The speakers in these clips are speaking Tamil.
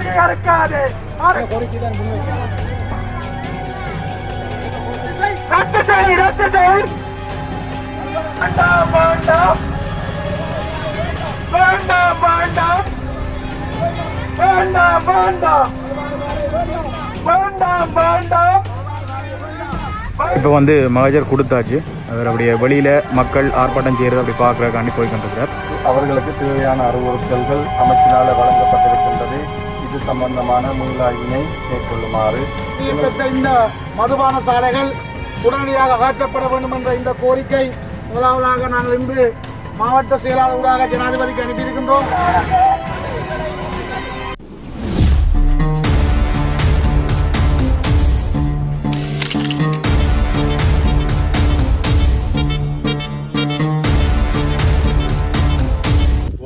கோரிக்கை அறுக்காதே. ரத்து செய், ரத்து செய். வேண்டாம் வேண்டாம் வேண்டாம் வேண்டாம் வேண்டாம் வேண்டாம் வேண்டாம் வேண்டாம். இப்போ வந்து மகஜர் கொடுத்தாச்சு. அவர் அப்படியே வெளியில் மக்கள் ஆர்ப்பாட்டம் செய்கிறது அப்படி பார்க்குறக்காண்டி போய் கொண்டிருக்கிறார். அவர்களுக்கு தேவையான அறிவுறுத்தல்கள் அமைச்சினால் வழங்கப்பட்டிருக்கின்றது. இது சம்பந்தமான முன்லாய்வினை மேற்கொள்ளுமாறு இந்த மதுபான சாலைகள் உடனடியாக அகற்றப்பட வேண்டும் என்ற இந்த கோரிக்கை முதலாவதாக நாங்கள் இன்று மாவட்ட செயலாளர்களாக ஜனாதிபதிக்கு அனுப்பியிருக்கின்றோம்.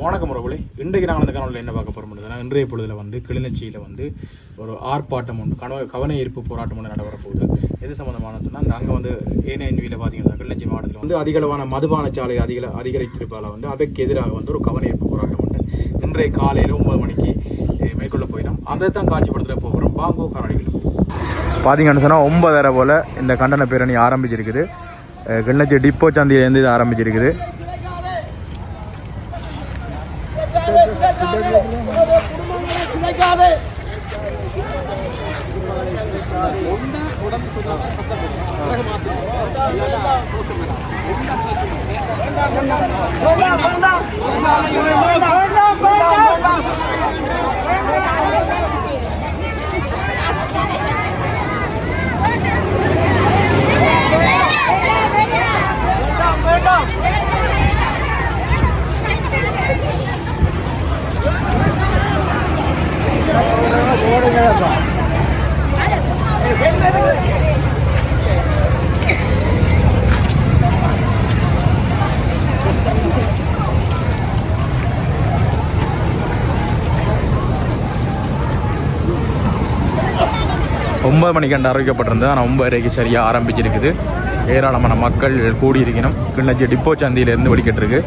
வணக்கம் உறவுகளே, இன்றைக்கு நாங்கள் அந்த காணொலியில் என்ன பார்க்க போகிறோம்னா, இன்றைய பொழுதில் வந்து கிளிநொச்சியில் வந்து ஒரு ஆர்ப்பாட்டம் ஒன்று கவன ஈர்ப்பு போராட்டம் ஒன்று நடைபெற போகுது. எது சம்மந்தமானதுன்னா, அங்கே வந்து ஏஎன்வியில் பார்த்தீங்கன்னா கிளிநொச்சி மாவட்டத்தில் வந்து அதிகளவான மதுபான சாலை அதிகரித்திருப்பால் வந்து அதற்கு எதிராக வந்து ஒரு கவன ஈர்ப்பு போராட்டம் ஒன்று இன்றைய காலையில் 9 மணிக்கு மேற்கொள்ள போயிடும். அதை தான் காட்சிப்படுத்த போகிறோம். பாங்கோ காணொலிகளுக்கு பார்த்தீங்கன்னு சொன்னால் 9:30 போல் இந்த கண்டன பேரணி ஆரம்பிச்சிருக்குது. கிளிநொச்சி டிப்போ சந்தையிலேருந்து இது ஆரம்பிச்சிருக்குது. ஒன்பது மணிக்கு அறிவிக்கப்பட்டிருந்தது. ஆனால் 9:30க்கு சரியாக ஆரம்பிச்சிருக்குது. ஏராளமான மக்கள் கூடியிருக்கணும். கிளிநொச்சி டிப்போ சந்தையிலேருந்து வெளிக்கிட்டு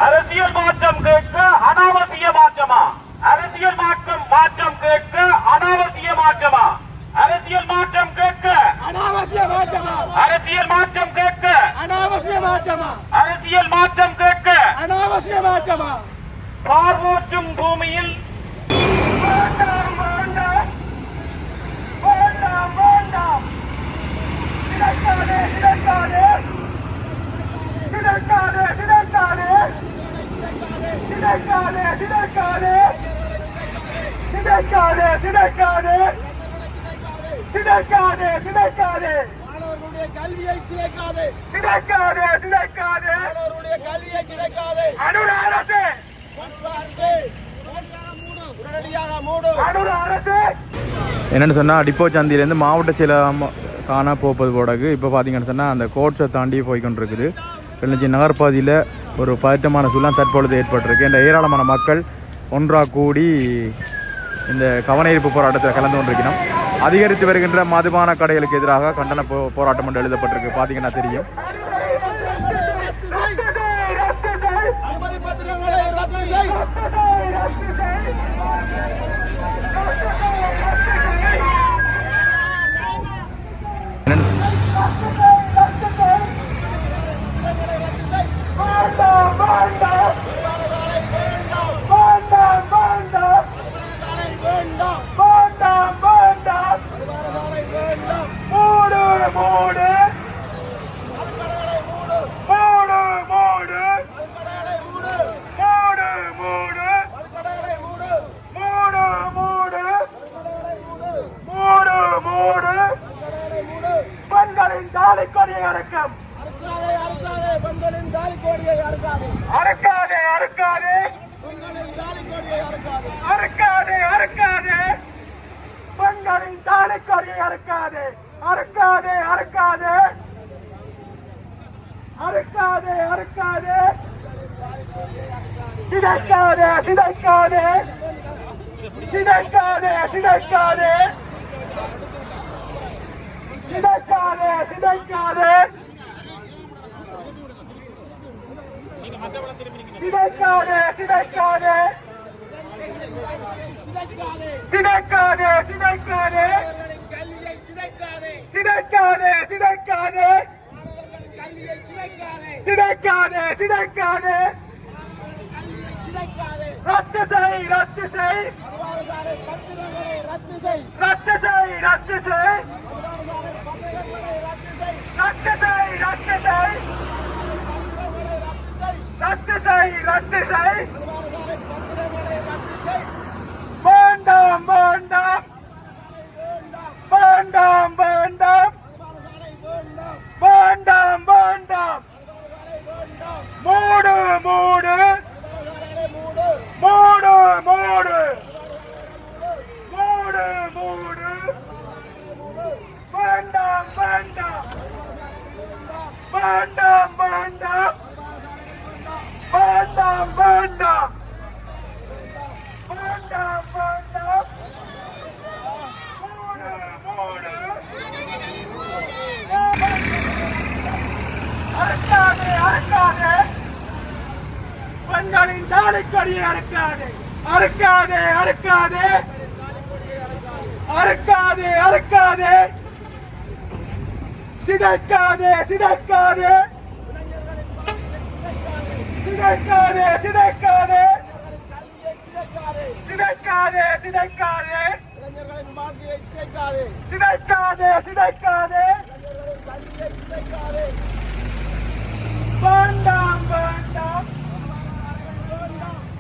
அரசியல் மாற்றம் கேட்க அனாவசிய மாற்றமா? அரசியல் மாற்றம் கேட்க அனாவசிய மாற்றமா? அனாவசிய மாற்றமா அரசியல் மாற்றம் கேட்க அனாவசிய மாற்றமா அரசியல் மாற்றம் கேட்க அனாவசிய மாற்றமா பார்வோற்றும் பூமியில் வேண்டாம் வேண்டாம் வேண்டாம் வேண்டாம் சிதைக்காதே சிதைக்காதே சிதைக்காதே சிதைக்காதே சிதைக்காதே சிதைக்காதே சிதைக்காதே சிதைக்காதே சிதைக்காதே சிதைக்காதே மாணவர்களுடைய கல்வியை சிதைக்காதே சிதைக்காதே சிதைக்காதே மாணவர்களுடைய கல்வியை சிதைக்காதே அனுர அரசு உடனடியாக மூடு அனுர அரசு என்னென்னு சொன்னால் டிப்போ சந்தியிலேருந்து மாவட்ட செயலம் காண போப்பது போடகு இப்போ பார்த்தீங்கன்னு சொன்னால் அந்த கோட்ஸை தாண்டி போய்கொண்டிருக்குது. கிளிநொச்சி நகர்பாதியில் ஒரு பதட்டமான சூழல் தற்பொழுது ஏற்பட்டிருக்கு. இந்த ஏராளமான மக்கள் ஒன்றாக கூடி இந்த கவனஈர்ப்பு போராட்டத்தில் கலந்து கொண்டிருக்கிறோம். அதிகரித்து வருகின்ற மதுபான கடைகளுக்கு எதிராக கண்டன போராட்டம் என்று எழுதப்பட்டிருக்கு. பார்த்தீங்கன்னா தெரியும். அனுமதி பத்திரங்களை ரத்து செய் சிதைக்காதே சிதைக்காதே சிதைக்காதே சிதைக்காதே சிதைக்காதே சிதைக்காதே சிதைக்காதே சிதைக்காதே சிதைக்காதே சிதைக்காதே சிதைக்காதே சிதைக்காதே சிதைக்காதே சிதைக்காதே ரத்து செய் ரத்து செய் ரத்து செய் ரத்து செய் ரத்து செய் ரத்து செய் ரத்து செய் ரத்து செய் வேண்டாம் வேண்டாம் வேண்டாம் வேண்டாம் வேண்டாம் வேண்டாம் மூடு மூடு மூடு மூடு மூடு மூடு வேண்டாம் வேண்டாம் வேண்டாம் வேண்டாம் வேண்டாம் வேண்டாம் வேண்டாம் வேண்டாம் மூடு மூடு அறுக்காதே அறுக்காதே பெண்களின் தாலிக்கொடியை அறுக்காதே அறுக்காதே அறுக்காதே அறுக்காதே அறுக்காதே சிதைக்காதே சிதைக்காதே சிதைக்காதே சிதைக்காதே சிதைக்காதே சிதைக்காதே சிதைக்காதே சிதைக்காதே வேண்டாம் வேண்டாம்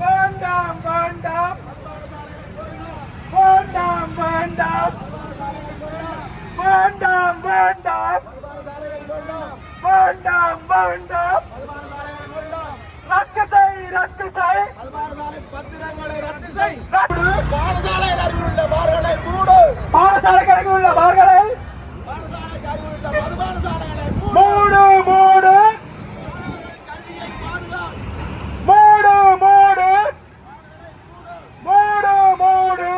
வேண்டாம் வேண்டாம் வேண்டாம் வேண்டாம் வேண்டாம் வேண்டாம் வேண்டாம் வேண்டாம் ரத்து செய் ரத்து செய் பத்திரங்களை ரத்து செய் ரத்து பாடசாலையில் அருகிலுள்ள பார்களை மூடு பாடசாலைக்கு அருகில் உள்ள பார்களை பாடசாலைக்கு அருகிலுள்ள மதுபான சாலைகளை மூடு மூடு கல்வியை பாதுகா மூடு மூடு மூடு மூடு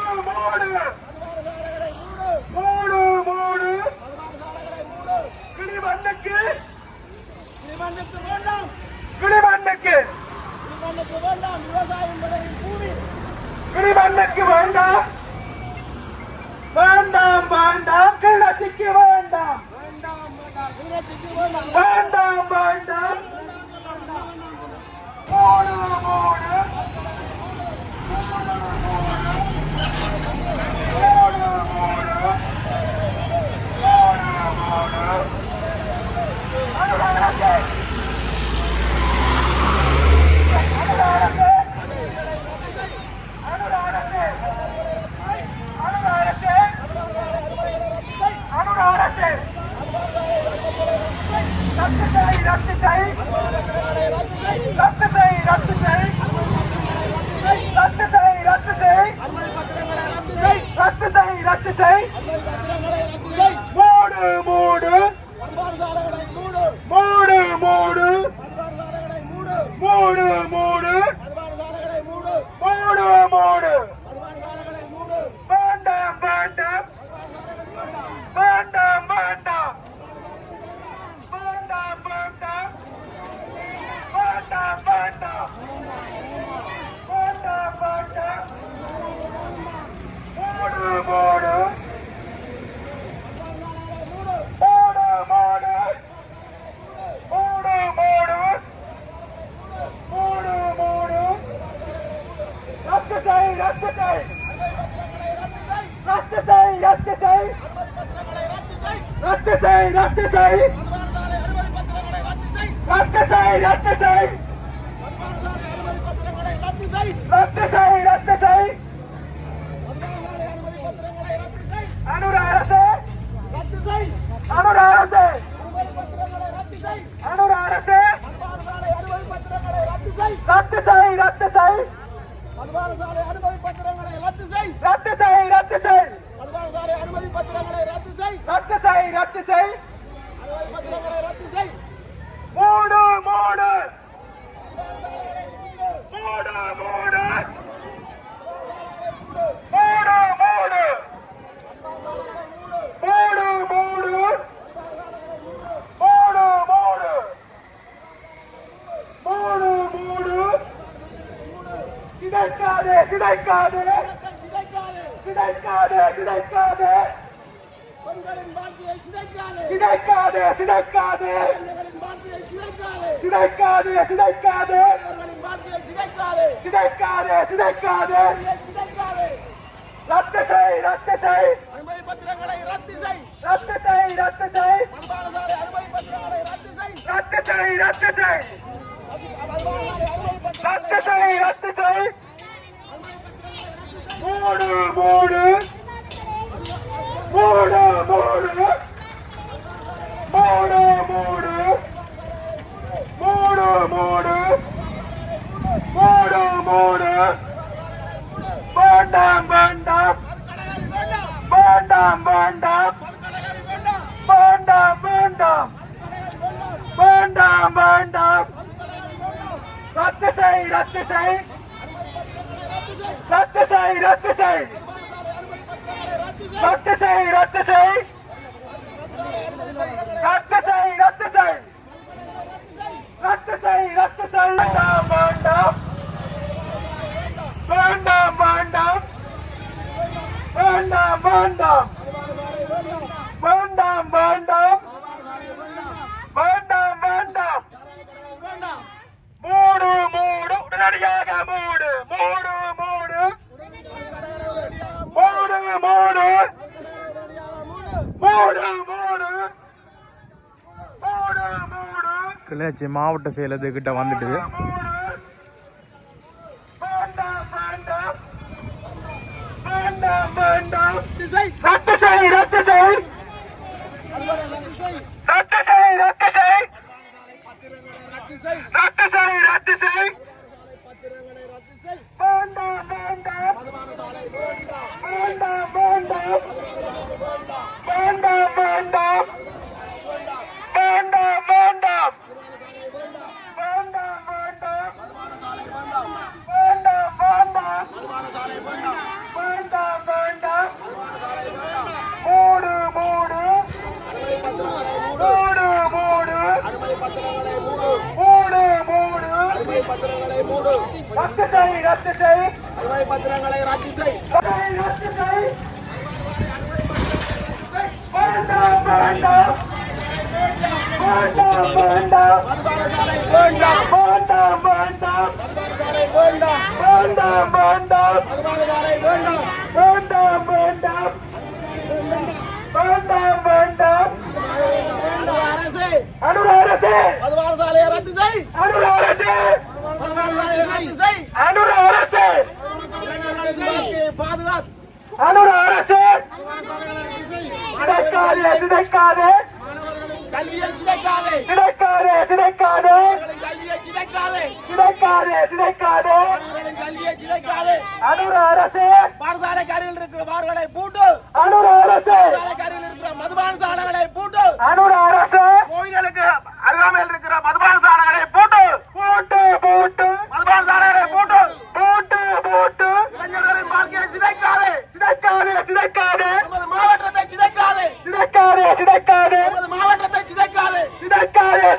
மூடு மூடு மூடு மூடு கிளிமண்ணுக்கு நிபந்தனைக்கு வேண்டாம் கிளிமண்ணுக்கு நிபந்தனைக்கு வேண்டாம் விவசாயம் விளையும் பூமி கிளிமண்ணுக்கு வேண்டாம் வேண்டாம் வேண்டாம் கிளர்ச்சிக்கு வேண்டாம் வேண்டாம் வேண்டாம் மூடு மூடு கிளிநொச்சி மாவட்ட செயலகத்துக்கிட்ட வந்துட்டு பத்திரங்களை ரத்து செய் பாடசாலைக்காரில் இருக்கிற மார்களை பூட்டு மதுபான சாலைகளை பூட்டு கோயில்களுக்கு அருகாமையில் இருக்கிற மதுபான சாலைகளை பூட்டு மதுபான சாலைகளை பூட்டு இளைஞர்களின் வாழ்க்கையை சிதைக்காதே நமது மாவட்டத்தை சிதைக்காதே நமது மாவட்டத்தை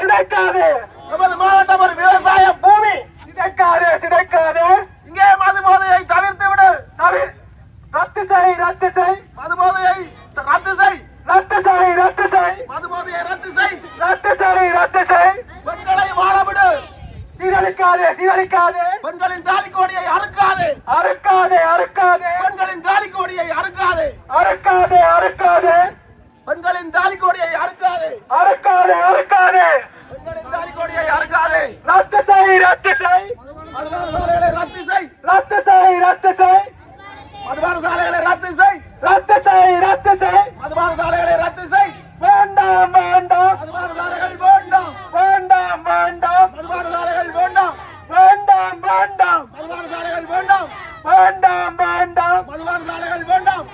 சிதைக்காதே நமது மாவட்டம் ஒரு விவசாய பூமி இங்கே மது போதையை தவிர்த்து விடு ரத்து செய் மது போதையை ரத்து செய் மது போதையை ரத்து செய் பெண்களை வாழ விடு சீரழிக்காதே பெண்களின் தாலி கோடியை அறுக்காதே பெண்களின் தாலி கோடியை அறுக்காதே பெண்களின் தாலி கோடியை அறுக்காதே பெண்களின் தாலி கோடியை அறுக்காதே ரத்து செய் மதுபான சாலைகளை ரத்து செய் மதுபான சாலைகளை ரத்து செய் மதுபான சாலைகளை ரத்து செய் வேண்டாம் மதுபான சாலைகள் வேண்டாம் மதுபான சாலைகள் வேண்டாம் மதுபான சாலைகள் வேண்டாம் மதுபான சாலைகள் வேண்டாம்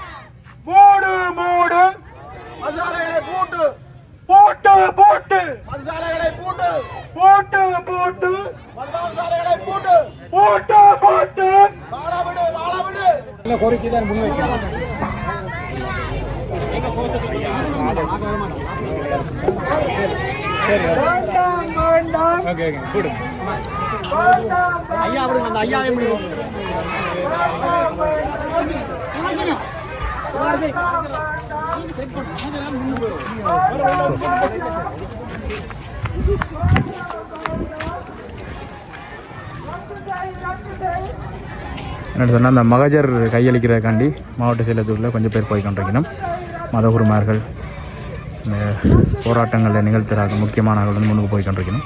மூடு மதுசாலைகளை பூட்டு மதுசாலைகளை பூட்டு மதுபான சாலைகளை பூட்டு வாழ விடு கோரிக்கை தான் முன்வைக்கிறோம். ஐயா அப்படி அந்த ஐயா எப்படி என்ன சொன்னால் அந்த மகஜர் கையளிக்கிறதுக்காண்டி மாவட்ட செயலகத்தில் கொஞ்சம் பேர் போய் கொண்டிருக்கணும். மதகுருமார்கள் இந்த போராட்டங்களில் நிகழ்த்துறாங்க முக்கியமானவர்கள் வந்து முன்னுக்கு போய் கொண்டிருக்கணும்.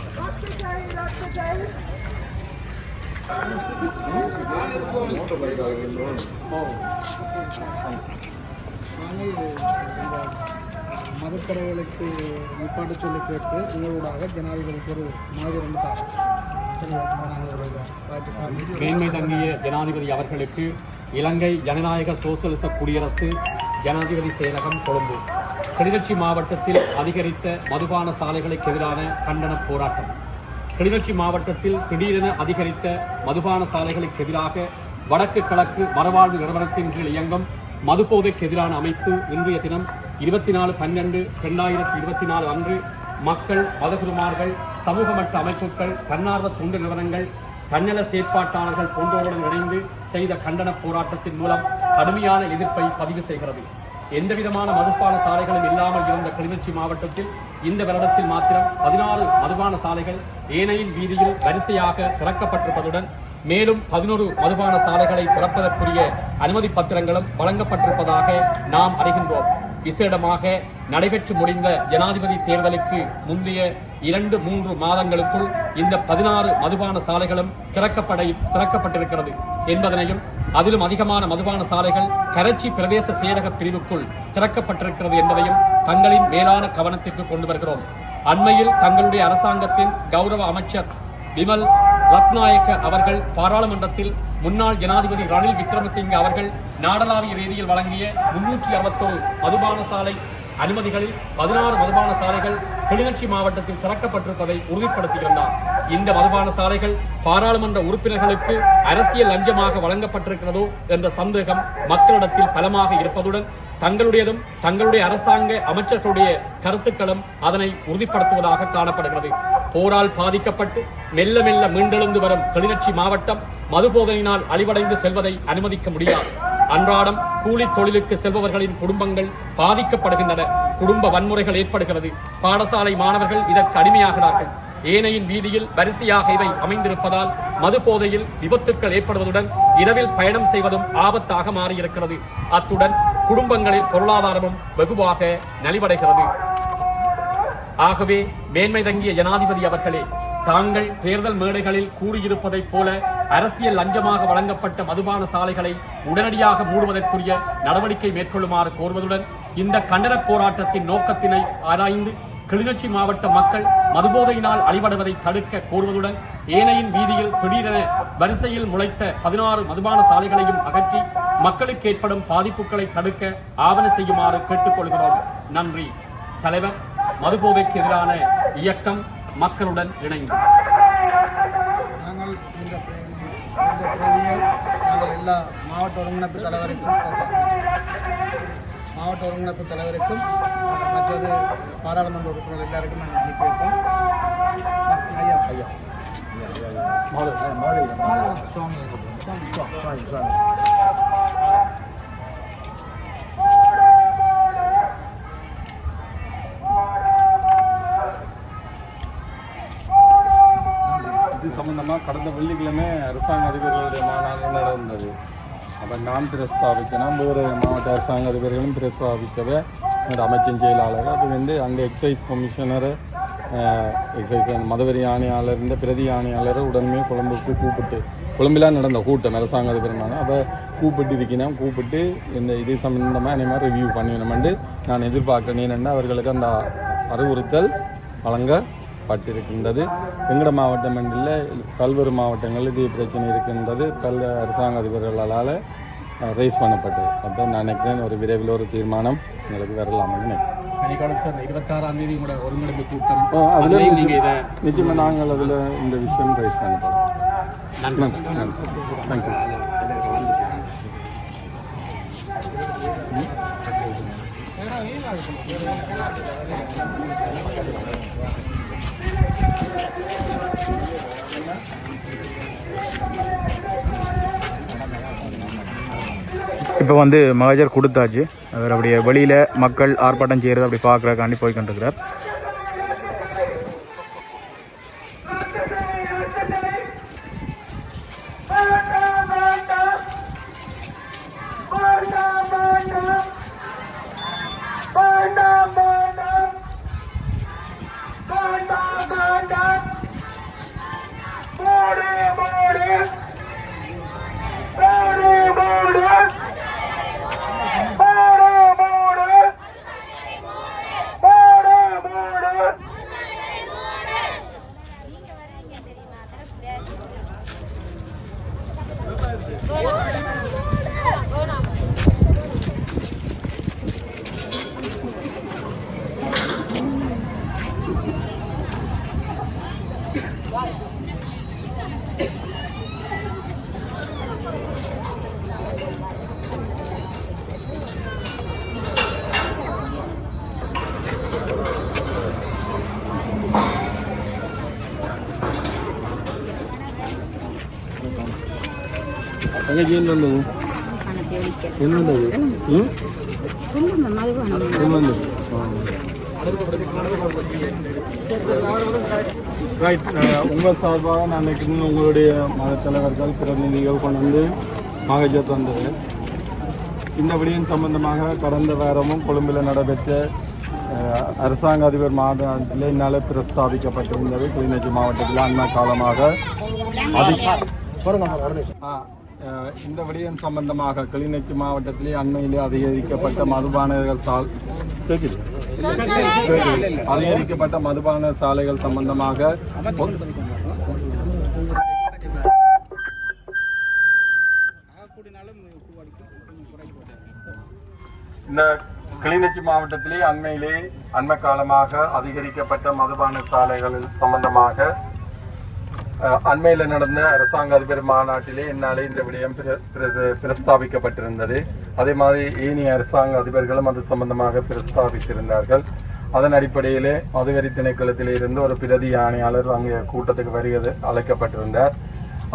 மதக்கடைகளுக்கு நிப்பாட்டு சொல்லி கேட்டு உங்களோட ஜனாதிபதிக்கு ஒரு மாதிரி மேன்மை தங்கிய ஜனாதிபதி அவர்களுக்கு இலங்கை ஜனநாயக சோசலிச குடியரசு ஜனாதிபதி செயலகம் கொழும்பு. கிளிநொச்சி மாவட்டத்தில் அதிகரித்த மதுபான சாலைகளுக்கு எதிரான கண்டன போராட்டம். கிளிநொச்சி மாவட்டத்தில் திடீரென அதிகரித்த மதுபான சாலைகளுக்கு எதிராக வடக்கு கிழக்கு மறுவாழ்வு நிறுவனத்தின் கீழ் இயங்கும் மதுபோதைக்கு எதிரான அமைப்பு இன்றைய தினம் 24/12/2024 அன்று மக்கள், மதகுருமார்கள், சமூக மட்ட அமைப்புகள், தன்னார்வ தொண்டு நிறுவனங்கள், தன்னல செயற்பாட்டாளர்கள் போன்றோருடன் இணைந்து செய்த கண்டன போராட்டத்தின் மூலம் கடுமையான எதிர்ப்பை பதிவு செய்கிறது. எந்தவிதமான மதுபான சாலைகளும் இல்லாமல் இருந்த கிளிநொச்சி மாவட்டத்தில் இந்த வருடத்தில் மாத்திரம் 16 மதுபான சாலைகள் ஏனையின் வீதியில் வரிசையாக திறக்கப்பட்டிருப்பதுடன் மேலும் 11 மதுபான சாலைகளை திறப்பதற்குரிய அனுமதி பத்திரங்களும் வழங்கப்பட்டிருப்பதாக நாம் அறிகின்றோம். விசேடமாக நடைபெற்று முடிந்த ஜனாதிபதி தேர்தலுக்கு முந்தைய 2-3 மாதங்களுக்குள் இந்த 16 மதுபான சாலைகளும் திறக்கப்பட்டிருக்கிறது என்பதனையும், அதிலும் அதிகமான மதுபான சாலைகள் கரைச்சி பிரதேச செயலக பிரிவுக்குள் திறக்கப்பட்டிருக்கிறது என்பதையும் தங்களின் மேலான கவனத்திற்கு கொண்டு வருகிறோம். அண்மையில் தங்களுடைய அரசாங்கத்தின் கௌரவ அமைச்சர் விமல் ரத்நாயக்க அவர்கள் பாராளுமன்றத்தில் முன்னாள் ஜனாதிபதி ரணில் விக்ரமசிங்க அவர்கள் நாடளாவிய ரீதியில் வழங்கிய 361 மதுபான சாலை அனுமதிகளில் 16 மதுபான சாலைகள் கிளிநொச்சி மாவட்டத்தில் திறக்கப்பட்டிருப்பதை உறுதிப்படுத்தியிருந்தார். இந்த மதுபான சாலைகள் பாராளுமன்ற உறுப்பினர்களுக்கு அரசியல் லஞ்சமாக வழங்கப்பட்டிருக்கிறதோ என்ற சந்தேகம் மக்களிடத்தில் பலமாக இருப்பதுடன் தங்களுடையதும் தங்களுடைய அரசாங்க அமைச்சர்களுடைய கருத்துக்களும் அதனை உறுதிப்படுத்துவதாக காணப்படுகிறது. போரால் பாதிக்கப்பட்டு மெல்ல மெல்ல மீண்டெழுந்து வரும் கிளிநொச்சி மாவட்டம் மதுபோதனையினால் அழிவடைந்து செல்வதை அனுமதிக்க முடியாது. அன்றாடம் கூலி தொழிலுக்கு செல்பவர்களின் குடும்பங்கள் பாதிக்கப்படுகின்றன. குடும்ப வன்முறைகள் ஏற்படுகிறது. பாடசாலை மாணவர்கள் இதற்கு அடிமையாகிறார்கள். ஏனையின் வீதியில் வரிசையாக இவை அமைந்திருப்பதால் மது போதையில் விபத்துக்கள் ஏற்படுவதுடன் இரவில் பயணம் செய்வதும் ஆபத்தாக மாறியிருக்கிறது. அத்துடன் குடும்பங்களில் பொருளாதாரமும் வெகுவாக நலிவடைகிறது. ஆகவே மேன்மை தங்கிய ஜனாதிபதி அவர்களே, தாங்கள் தேர்தல் மேடைகளில் கூறியிருப்பதைப் போல அரசியல் லஞ்சமாக வழங்கப்பட்ட மதுபான சாலைகளை உடனடியாக மூடுவதற்குரிய நடவடிக்கை மேற்கொள்ளுமாறு கோருவதுடன் இந்த கண்டன போராட்டத்தின் நோக்கத்தினை ஆராய்ந்து கிளிநொச்சி மாவட்ட மக்கள் மதுபோதையினால் அழிவடைவதை தடுக்க கோருவதுடன் ஏனையின் வீதியில் திடீரென வரிசையில் முளைத்த 16 மதுபான சாலைகளையும் அகற்றி மக்களுக்கு ஏற்படும் பாதிப்புகளை தடுக்க ஆவண செய்யுமாறு கேட்டுக்கொள்கிறோம். நன்றி. தலைவர், மதுபோதைக்கு எதிரான இயக்கம் மக்களுடன் இணைந்து. நாங்கள் இந்த பிரதியை நாங்கள் எல்லா மாவட்ட ஒருங்கிணைப்பு தலைவருக்கும் மற்றது பாராளுமன்ற உறுப்பினர்கள் எல்லாருக்கும் நாங்கள் அனுப்பி வைப்போம். இது சம்பந்தமாக கடந்த வெள்ளிக்கிழமை அரசாங்க அதிபர்களுடைய மாநாடு நடந்தது. அப்போ நான் பிரஸ்தாபிக்கணும், வேறு மாவட்ட அரசாங்க அதிபர்களும் பிரஸ்தாபிக்கவே என்னோட அமைச்சின் செயலாளர் அது வந்து அங்கே எக்ஸைஸ் கமிஷனர், எக்ஸைஸ் மதவெறி ஆணையாளர், இந்த பிரதி ஆணையாளரை உடனே கொழும்புக்கு கொழும்பிலாம் நடந்த கூட்டம் அரசாங்க அதிபருமான அப்போ கூப்பிட்டு இந்த இது சம்பந்தமாக அதே மாதிரி ரிவ்யூ பண்ணிடணுமென்று நான் எதிர்பார்க்கிறேன். ஏனென்னா அவர்களுக்கு அந்த அறிவுறுத்தல் வழங்கப்பட்டிருக்கின்றது. எங்கட மாவட்டம் என்றில் பல்வேறு மாவட்டங்களில் இதே பிரச்சனை இருக்கின்றது. பல அரசாங்க அதிபர்களால் ரைஸ் பண்ணப்பட்டது. அப்போ நான் நினைக்கிறேன் ஒரு விரைவில் ஒரு தீர்மானம் எங்களுக்கு வரலாம்னு நினைக்கிறேன். 26ஆம் தேதி கூட ஒருங்கிணைப்பு கூட்டம், அதில் நிச்சயமாக நாங்கள் அதில் இந்த விஷயம் ரைஸ் பண்ணப்படும். நன்றி. தேங்க்யூ. இப்போ வந்து மகஜர் கொடுத்தாச்சு. அவர் அப்படியே வெளியில் மக்கள் ஆர்ப்பாட்டம் செய்கிறது அப்படி பார்க்குறக்காண்டி போய் கொண்டிருக்கிறார். தங்கச்சி என்னது ரைட். உங்கள் சார்பாக நான் நினைக்கிறேன் உங்களுடைய மத தலைவர்கள் பிரதிநிதிகள் கொண்டு வந்து மகஜர் வந்தது. இந்த விடயம் சம்பந்தமாக கடந்த வாரமும் கொழும்பில் நடைபெற்ற அரசாங்க அதிபர் மாநாட்டில் என்னால் பிரஸ்தாபிக்கப்பட்டிருந்தது. கிளிநொச்சி மாவட்டத்தில் அண்ணா காலமாக இந்த விடயம் சம்பந்தமாக கிளிநொச்சி மாவட்டத்திலே அண்மையிலே அதிகரிக்கப்பட்ட மதுபானங்கள் அதிகரிக்கப்பட்ட மதுபான சாலைகள் சம்பந்தமாக இந்த கிளிநொச்சி மாவட்டத்திலே அண்மை காலமாக அதிகரிக்கப்பட்ட மதுபான சாலைகள் சம்பந்தமாக அண்மையில் நடந்த அரசாங்க அதிபர் மாநாட்டிலே என்னாலே இந்த விடயம் பிரஸ்தாபிக்கப்பட்டிருந்தது. அதே மாதிரி ஏனைய அரசாங்க அதிபர்களும் அது சம்பந்தமாக பிரஸ்தாபித்திருந்தார்கள். அதன் அடிப்படையிலே மதுவெறி திணைக்களத்திலே இருந்து ஒரு பிரதி ஆணையாளர் அங்கே கூட்டத்துக்கு வருகிறது அழைக்கப்பட்டிருந்தார்.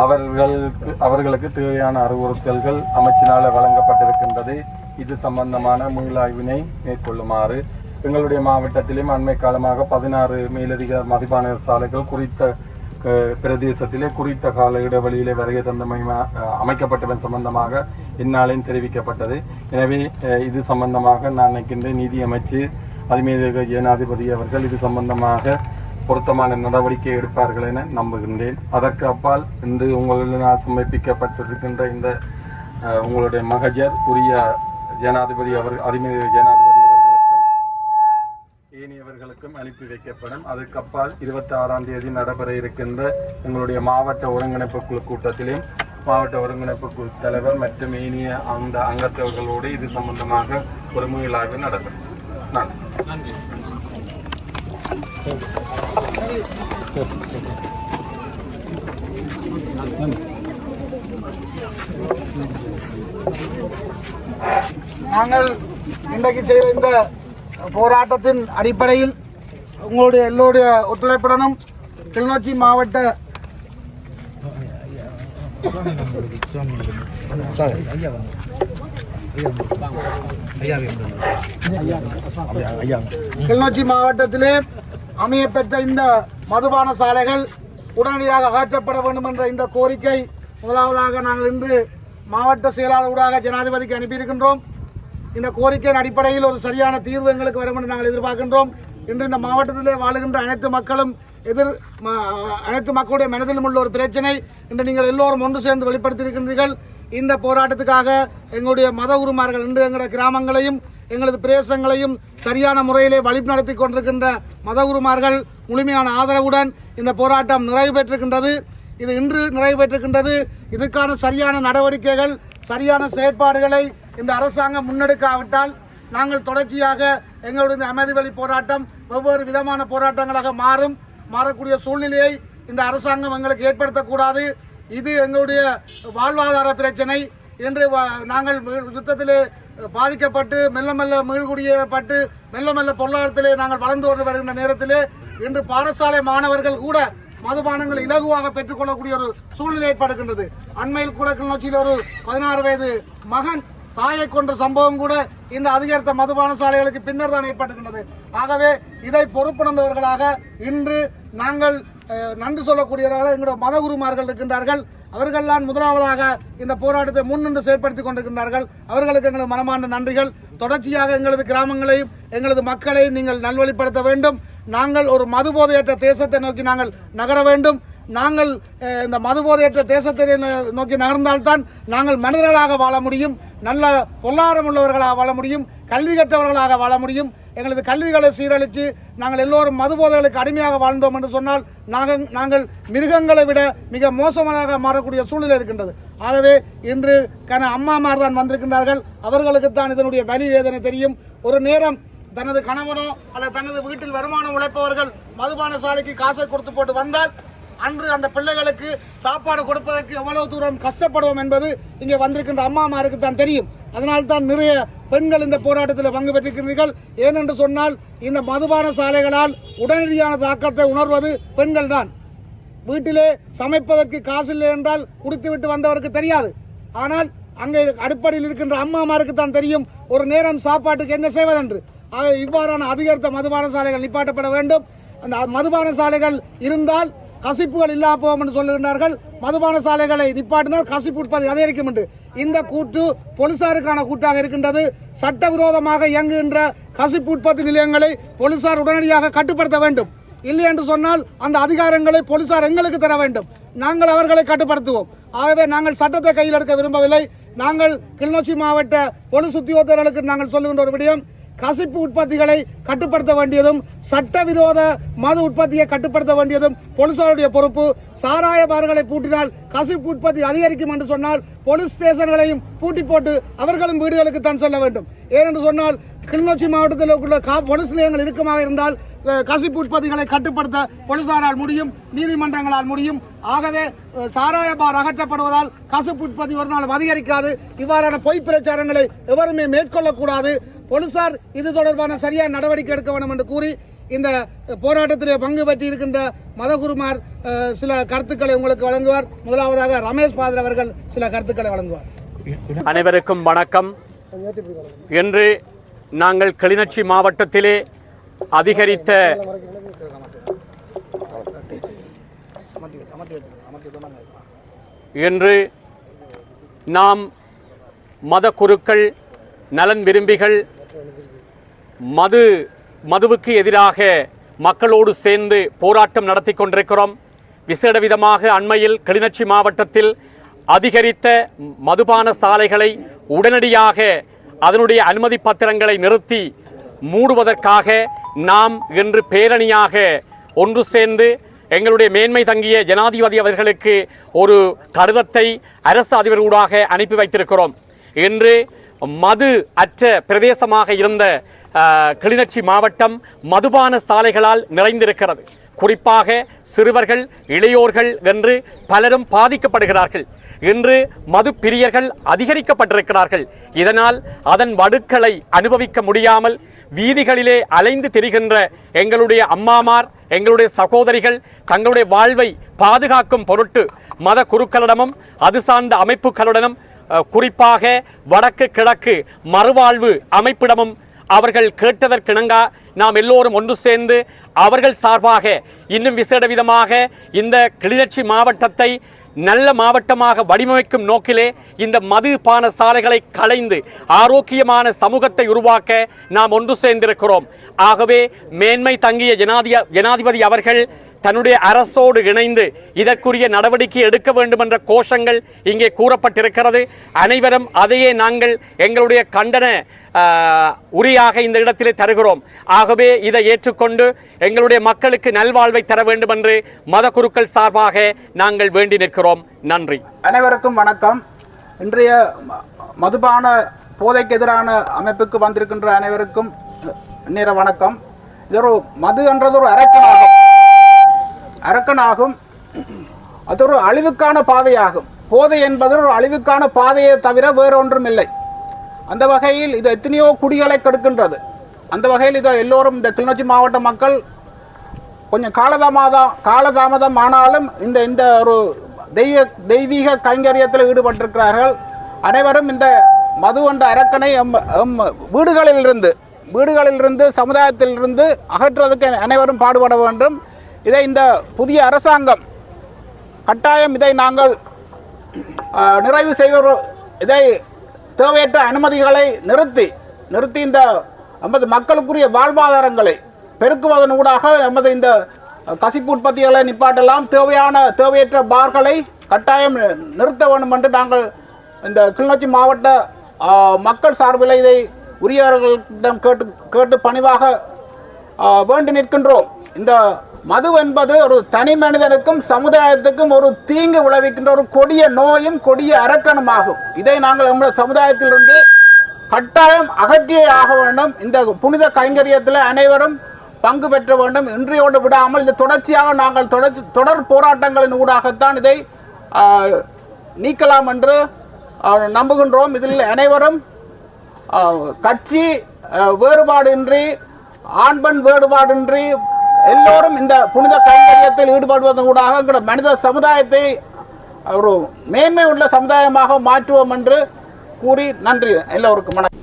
அவர்களுக்கு தேவையான அறிவுறுத்தல்கள் அமைச்சினால் வழங்கப்பட்டிருக்கின்றது. இது சம்பந்தமான மீளாய்வினை மேற்கொள்ளுமாறு எங்களுடைய மாவட்டத்திலும் அண்மை காலமாக 16 மேலதிக மதுபான சாலைகள் குறித்த பிரதேசத்திலே குறித்த கால இடைவெளியிலே வருகை தந்தமை அமைக்கப்பட்டவன் சம்பந்தமாக இந்நாளில் தெரிவிக்கப்பட்டது. எனவே இது சம்பந்தமாக நான் நினைக்கின்ற நீதி அமைச்சு அதிமீது ஜனாதிபதி அவர்கள் இது சம்பந்தமாக பொருத்தமான நடவடிக்கை எடுப்பார்கள் என நம்புகின்றேன். அதற்கு அப்பால் இன்று உங்களிடம் சமர்ப்பிக்கப்பட்டிருக்கின்ற இந்த உங்களுடைய மகஜர் உரிய ஜனாதிபதி அதிமீது ஜனாதிபதி அவர்களுக்கும் ஏனையவர்களுக்கும் அனுப்பி வைக்கப்படும். அதற்கு அப்பால் 26ஆம் தேதி நடைபெற இருக்கின்ற எங்களுடைய மாவட்ட ஒருங்கிணைப்பு குழு கூட்டத்திலும் மாவட்ட ஒருங்கிணைப்பு குழு தலைவர் மற்றும் ஏனைய அந்த அங்கத்தவர்களோடு இது சம்பந்தமாக ஒரு மீளாய்வு நடைபெறும். நன்றி. நாங்கள் இன்றைக்கு செய்த இந்த போராட்டத்தின் அடிப்படையில் உங்களுடைய எல்லோருடைய ஒத்துழைப்புடனும் கிளிநொச்சி மாவட்ட கிளிநொச்சி மாவட்டத்திலே அமையப்பெற்ற இந்த மதுபான சாலைகள் உடனடியாக அகற்றப்பட வேண்டும் என்ற இந்த கோரிக்கை முதலாவதாக நாங்கள் இன்று மாவட்ட செயலாளராக ஜனாதிபதிக்கு அனுப்பியிருக்கின்றோம். இந்த கோரிக்கையின் அடிப்படையில் ஒரு சரியான தீர்வு எங்களுக்கு வரும் என்று நாங்கள் எதிர்பார்க்கின்றோம். இன்று இந்த மாவட்டத்திலே வாழுகின்ற அனைத்து மக்களுடைய மனதிலும் உள்ள ஒரு பிரச்சனை இன்று நீங்கள் எல்லோரும் ஒன்று சேர்ந்து வெளிப்படுத்தியிருக்கின்றீர்கள். இந்த போராட்டத்துக்காக எங்களுடைய மத குருமார்கள் இன்று எங்களுடைய கிராமங்களையும் எங்களது பிரதேசங்களையும் சரியான முறையிலே வழிநடத்தி கொண்டிருக்கின்ற மத குருமார்கள் முழுமையான ஆதரவுடன் இந்த போராட்டம் நிறைவு பெற்றிருக்கின்றது. இது இன்று நிறைவு பெற்றிருக்கின்றது. இதுக்கான சரியான நடவடிக்கைகள் சரியான செயற்பாடுகளை இந்த அரசாங்கம் முன்னெடுக்காவிட்டால் நாங்கள் தொடர்ச்சியாக எங்களுடைய அமைதி வழி போராட்டம் வெவ்வேறு விதமான போராட்டங்களாக மாறக்கூடிய சூழ்நிலையை இந்த அரசாங்கம் எங்களுக்கு ஏற்படுத்தக்கூடாது. இது எங்களுடைய வாழ்வாதார பிரச்சனை என்று நாங்கள் யுத்தத்திலே பாதிக்கப்பட்டு மெல்ல மெல்ல மீள்குடியேறப்பட்டு மெல்ல மெல்ல பொருளாதாரத்திலே நாங்கள் வளர்ந்து கொண்டு வருகின்ற நேரத்திலே இன்று பாடசாலை மாணவர்கள் கூட மதுபானங்கள் இலகுவாக பெற்றுக்கொள்ளக்கூடிய ஒரு சூழ்நிலை ஏற்படுகின்றது. அண்மையில் கூட கிளிநொச்சியில் ஒரு 16 வயது மகன் தாயை கொன்ற சம்பவம் கூட இந்த அதிகரித்த மதுபான சாலைகளுக்கு பின்னர் தான் ஏற்பட்டுகின்றது. ஆகவே இதை பொறுப்புணர்ந்தவர்களாக இன்று நாங்கள் நன்றி சொல்லக்கூடியவர்களாக எங்களுடைய மதகுருமார்கள் இருக்கின்றார்கள். அவர்கள்தான் முதலாவதாக இந்த போராட்டத்தை முன்னின்று செயற்படுத்திக் கொண்டிருக்கின்றார்கள். அவர்களுக்கு எங்களது மனமார்ந்த நன்றிகள். தொடர்ச்சியாக எங்களது கிராமங்களையும் எங்களது மக்களையும் நீங்கள் நல்வழிப்படுத்த வேண்டும். நாங்கள் ஒரு மதுபோதையற்ற தேசத்தை நோக்கி நாங்கள் நகர வேண்டும். நாங்கள் இந்த மதுபோதையற்ற தேசத்தை நோக்கி நகர்ந்தால்தான் நாங்கள் மனிதர்களாக வாழ முடியும், நல்ல பொருளாதாரம் உள்ளவர்களாக வாழ முடியும், கல்வி கற்றவர்களாக வாழ முடியும். எங்களது கல்விகளை சீரழித்து நாங்கள் எல்லோரும் மதுபோதைகளுக்கு அடிமையாக வாழ்ந்தோம் என்று சொன்னால் நாங்கள் மிருகங்களை விட மிக மோசமாக மாறக்கூடிய சூழ்நிலை இருக்கின்றது. ஆகவே இன்று அம்மாமார் தான் வந்திருக்கின்றார்கள். அவர்களுக்குத்தான் இதனுடைய வலி வேதனை தெரியும். ஒரு நேரம் தனது கணவனோ அல்லது தனது வீட்டில் வருமானம் உழைப்பவர்கள் மதுபான சாலைக்கு காசை கொடுத்து போட்டு வந்தால் அன்று அந்த பிள்ளைகளுக்கு சாப்பாடு கொடுப்பதற்கு எவ்வளவு தூரம் கஷ்டப்படுவோம் என்பது இங்கே வந்திருக்கின்ற அம்மாமாருக்கு தான் தெரியும். அதனால்தான் நிறைய பெண்கள் இந்த போராட்டத்தில் பங்கு பெற்றிருக்கிறீர்கள். ஏனென்று சொன்னால் இந்த மதுபான சாலைகளால் உடனடியான தாக்கத்தை உணர்வது பெண்கள் தான். வீட்டிலே சமைப்பதற்கு காசு இல்லை என்றால் குடித்துவிட்டு வந்தவருக்கு தெரியாது. ஆனால் அங்கே அடிப்படையில் இருக்கின்ற அம்மாமாருக்கு தான் தெரியும் ஒரு நேரம் சாப்பாட்டுக்கு என்ன செய்வதென்று. ஆக இவ்வாறான அதிகரித்த மதுபான சாலைகள் நிப்பாட்டப்பட வேண்டும். அந்த மதுபான சாலைகள் இருந்தால் கசிப்புகள் இல்லாம போகும் என்று சொல்லுகின்றார்கள். மதுபான சாலைகளை நிப்பாட்டினால் கசிப்பு உற்பத்தி அதிகரிக்கும் என்று இந்த கூற்று போலீசாருக்கான கூட்டாக இருக்கின்றது. சட்டவிரோதமாக இயங்குகின்ற கசிப்பு உற்பத்தி நிலையங்களை போலீசார் உடனடியாக கட்டுப்படுத்த வேண்டும். இல்லை என்று சொன்னால் அந்த அதிகாரங்களை போலீசார் எங்களுக்கு தர வேண்டும். நாங்கள் அவர்களை கட்டுப்படுத்துவோம். ஆகவே நாங்கள் சட்டத்தை கையில் எடுக்க விரும்பவில்லை. நாங்கள் கிளிநொச்சி மாவட்ட போலீஸ் உத்தியோகத்தர்களுக்கு நாங்கள் சொல்லுகின்ற ஒரு விடயம், கசிப்பு உற்பத்திகளை கட்டுப்படுத்த வேண்டியதும் சட்டவிரோத மது உற்பத்தியை கட்டுப்படுத்த வேண்டியதும் போலீசாருடைய பொறுப்பு. சாராய பார்களை பூட்டினால் கசிப்பு உற்பத்தி அதிகரிக்கும் என்று சொன்னால் போலீஸ் ஸ்டேஷன்களையும் பூட்டி போட்டு அவர்களும் வீடுகளுக்கு தான் செல்ல வேண்டும். ஏனென்று சொன்னால் கிளிநொச்சி மாவட்டத்தில் உள்ள போலீஸ் நிலையங்கள் இறுக்கமாக இருந்தால் கசிப்பு உற்பத்திகளை கட்டுப்படுத்த போலீசாரால் முடியும், நீதிமன்றங்களால் முடியும். ஆகவே சாராய பார் அகற்றப்படுவதால் கசிப்பு உற்பத்தி ஒரு நாள் அதிகரிக்காது. இவ்வாறான பொய் பிரச்சாரங்களை எவருமே மேற்கொள்ளக்கூடாது. போலீசார் இது தொடர்பான சரியான நடவடிக்கை எடுக்க வேண்டும் என்று கூறி இந்த போராட்டத்திலே பங்கு பெற்று இருக்கின்ற மதகுருமார் சில கருத்துக்களை உங்களுக்கு வழங்குவார். முதலாவதாக ரமேஷ் பாதர் அவர்கள் சில கருத்துக்களை வழங்குவார். அனைவருக்கும் வணக்கம். இன்று நாங்கள் கிளிநொச்சி மாவட்டத்திலே அதிகரித்த இன்று நாம் மத குருக்கள், நலன் விரும்பிகள் மதுவுக்கு எதிராக மக்களோடு சேர்ந்து போராட்டம் நடத்தி கொண்டிருக்கிறோம். விசேட விதமாக அண்மையில் கிளிநொச்சி மாவட்டத்தில் அதிகரித்த மதுபான சாலைகளை உடனடியாக அதனுடைய அனுமதி பத்திரங்களை நிறுத்தி மூடுவதற்காக நாம் இன்று பேரணியாக ஒன்று சேர்ந்து எங்களுடைய மேன்மை தங்கிய ஜனாதிபதி அவர்களுக்கு ஒரு கடிதத்தை அரசு அதிபர்களூடாக அனுப்பி வைத்திருக்கிறோம். இன்று மது அற்ற பிரதேசமாக இருந்த கிளிநொச்சி மாவட்டம் மதுபான சாலைகளால் நிறைந்திருக்கிறது. குறிப்பாக சிறுவர்கள், இளையோர்கள் என்று பலரும் பாதிக்கப்படுகிறார்கள். இன்று மது பிரியர்கள் அதிகரிக்கப்பட்டிருக்கிறார்கள். இதனால் அதன் வடுக்களை அனுபவிக்க முடியாமல் வீதிகளிலே அலைந்து திரிகின்ற எங்களுடைய அம்மாமார், எங்களுடைய சகோதரிகள் தங்களுடைய வாழ்வை பாதுகாக்கும் பொருட்டு மத குருக்களிடமும் அது சார்ந்த அமைப்புகளுடனும் குறிப்பாக வடக்கு கிழக்கு மறுவாழ்வு அமைப்பிடமும் அவர்கள் கேட்டதற்கிணங்க நாம் எல்லோரும் ஒன்று சேர்ந்து அவர்கள் சார்பாக இன்னும் விசேட விதமாக இந்த கிளிநொச்சி மாவட்டத்தை நல்ல மாவட்டமாக வடிவமைக்கும் நோக்கிலே இந்த மதுபான சாலைகளை களைந்து ஆரோக்கியமான சமூகத்தை உருவாக்க நாம் ஒன்று சேர்ந்திருக்கிறோம். ஆகவே மேன்மை தங்கிய ஜனாதிபதி அவர்கள் தன்னுடைய அரசோடு இணைந்து இதற்குரிய நடவடிக்கை எடுக்க வேண்டும் என்ற கோஷங்கள் இங்கே கூறப்பட்டிருக்கிறது. அனைவரும் அதையே நாங்கள் எங்களுடைய கண்டன உரியாக இந்த இடத்திலே தருகிறோம். ஆகவே இதை ஏற்றுக்கொண்டு எங்களுடைய மக்களுக்கு நல்வாழ்வை தர வேண்டும் என்று மத குருக்கள் சார்பாக நாங்கள் வேண்டி நிற்கிறோம். நன்றி. அனைவருக்கும் வணக்கம். இன்றைய மதுபான போதைக்கு எதிரான அமைப்புக்கு வந்திருக்கின்ற அனைவருக்கும் நேர வணக்கம். இது ஒரு மது என்றது ஒரு அரக்கனாகும். அது ஒரு அழிவுக்கான பாதையாகும். போதை என்பது ஒரு அழிவுக்கான பாதையை தவிர வேறொன்றும் இல்லை. அந்த வகையில் இது எத்தனையோ குடிகளை கெடுக்கின்றது. அந்த வகையில் இதை எல்லோரும் இந்த கிளிநொச்சி மாவட்ட மக்கள் கொஞ்சம் காலதாமதம் ஆனாலும் இந்த ஒரு தெய்வீக கைங்கரியத்தில் ஈடுபட்டிருக்கிறார்கள். அனைவரும் இந்த மது என்ற அரக்கனை வீடுகளிலிருந்து சமுதாயத்திலிருந்து அகற்றுவதற்கு அனைவரும் பாடுபட வேண்டும். இதை இந்த புதிய அரசாங்கம் கட்டாயம் இதை நாங்கள் நிறைவு இதை தேவையற்ற அனுமதிகளை நிறுத்தி இந்த நமது மக்களுக்குரிய வாழ்வாதாரங்களை பெருக்குவதன் ஊடாக நமது இந்த கசிப்பு உற்பத்திகளை நிப்பாட்டலாம். தேவையற்ற பார்களை கட்டாயம் நிறுத்த வேண்டும் என்று நாங்கள் இந்த கிளிநொச்சி மாவட்ட மக்கள் சார்பில் இதை உரியவர்களிடம் கேட்டு பணிவாக வேண்டி நிற்கின்றோம். இந்த மது என்பது ஒரு தனி மனிதனுக்கும் சமுதாயத்துக்கும் ஒரு தீங்கு விளைவிக்கின்ற ஒரு கொடிய நோயும் கொடிய அரக்கனுமாகும். இதை நாங்கள் நம்முடைய சமுதாயத்திலிருந்து கட்டாயம் அகற்றியே ஆக வேண்டும். இந்த புனித கைங்கரியத்தில் அனைவரும் பங்கு பெற்ற வேண்டும். இன்றையோடு விடாமல் இந்த தொடர்ச்சியாக நாங்கள் தொடர் போராட்டங்களின் ஊடாகத்தான் இதை நீக்கலாம் என்று நம்புகின்றோம். இதில் அனைவரும் கட்சி வேறுபாடின்றி, ஆண் பெண் வேறுபாடின்றி எல்லோரும் இந்த புனித கைங்கரியத்தில் ஈடுபடுவதன் ஊடாக மனித சமுதாயத்தை ஒரு மேன்மை உள்ள சமுதாயமாக மாற்றுவோம் என்று கூறி நன்றி. எல்லோருக்கும் வணக்கம்.